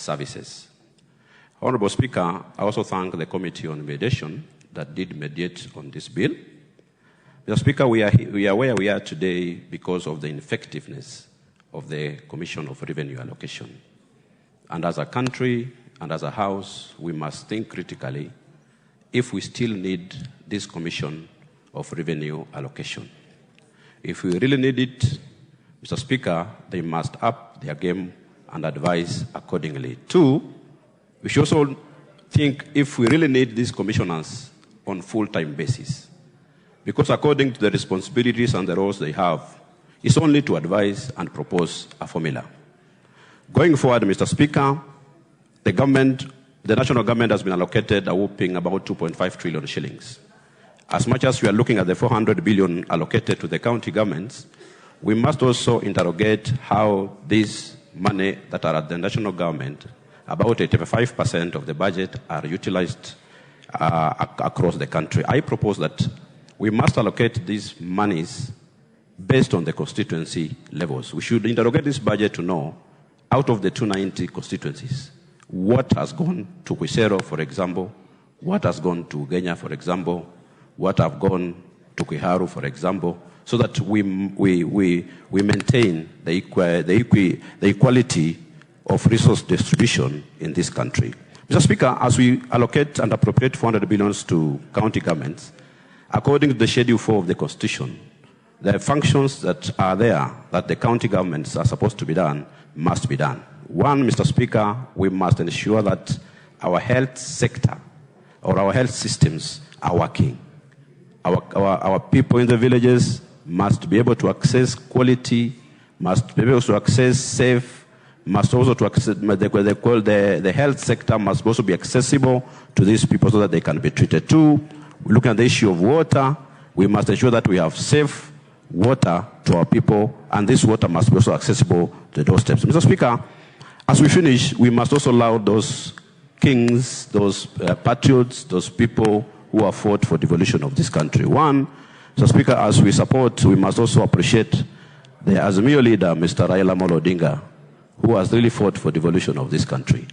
services. Honorable Speaker, I also thank the Committee on Mediation that did mediate on this bill. Mr. Speaker, we are where we are today because of the ineffectiveness of the Commission of Revenue Allocation. And as a country and as a House, we must think critically if we still need this Commission of Revenue Allocation. If we really need it, Mr. Speaker, they must up their game and advise accordingly. Two, we should also think if we really need these commissioners on full-time basis. Because according to the responsibilities and the roles they have, it's only to advise and propose a formula. Going forward, Mr. Speaker, the national government has been allocated a whopping about 2.5 trillion shillings. As much as we are looking at the 400 billion allocated to the county governments, we must also interrogate how this money that are at the national government, about 85% of the budget, are utilized across the country. I propose that we must allocate these monies based on the constituency levels. We should interrogate this budget to know, out of the 290 constituencies, what has gone to Quisero, for example, what has gone to Kenya, for example, what have gone to Kiharu, for example, so that we maintain the equality of resource distribution in this country. Mr. Speaker, as we allocate and appropriate 400 billion to county governments, according to the Schedule 4 of the Constitution, the functions that are there that the county governments are supposed to be done must be done. One, Mr. Speaker, we must ensure that our health sector or our health systems are working. Our people in the villages must be able to access quality, must be able to access safe, must also to access, the health sector must also be accessible to these people so that they can be treated. Two, we look at the issue of water. We must ensure that we have safe water to our people, and this water must be also accessible to the doorsteps. Mr. Speaker, as we finish, we must also allow those kings, those patriots, those people who have fought for devolution of this country. One, Mr. Speaker, as we support, we must also appreciate the Azimio leader, Mr. Raila Odinga, who has really fought for devolution of this country.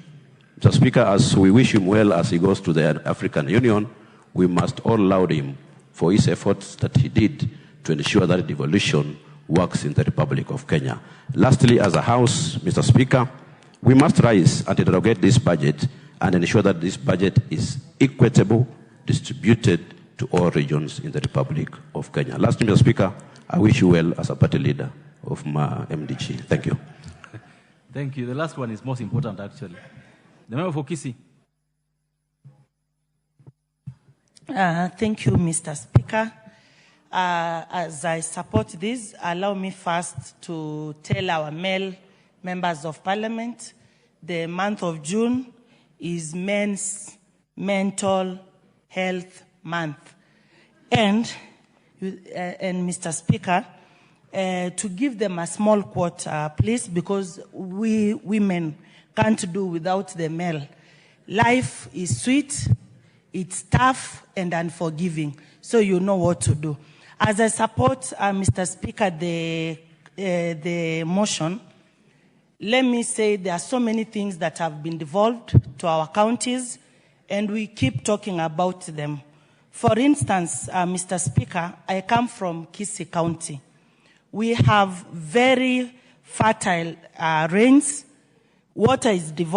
Mr. Speaker, as we wish him well as he goes to the African Union, we must all laud him for his efforts that he did to ensure that devolution works in the Republic of Kenya. Lastly, as a House, Mr. Speaker, we must rise and interrogate this budget and ensure that this budget is equitable, distributed to all regions in the Republic of Kenya. Lastly, Mr. Speaker, I wish you well as a party leader of my MDG. Thank you. Thank you. The last one is most important, actually. The member for Kisii. Thank you, Mr. Speaker. As I support this, allow me first to tell our male members of parliament the month of June is Men's Mental Health Month. And Mr. Speaker, to give them a small quote, please, because we women can't do without the male. Life is sweet, it's tough and unforgiving, so you know what to do. As I support, Mr. Speaker, the motion, let me say there are so many things that have been devolved to our counties, and we keep talking about them. For instance, Mr. Speaker, I come from Kisii County. We have very fertile rains. Water is devolved.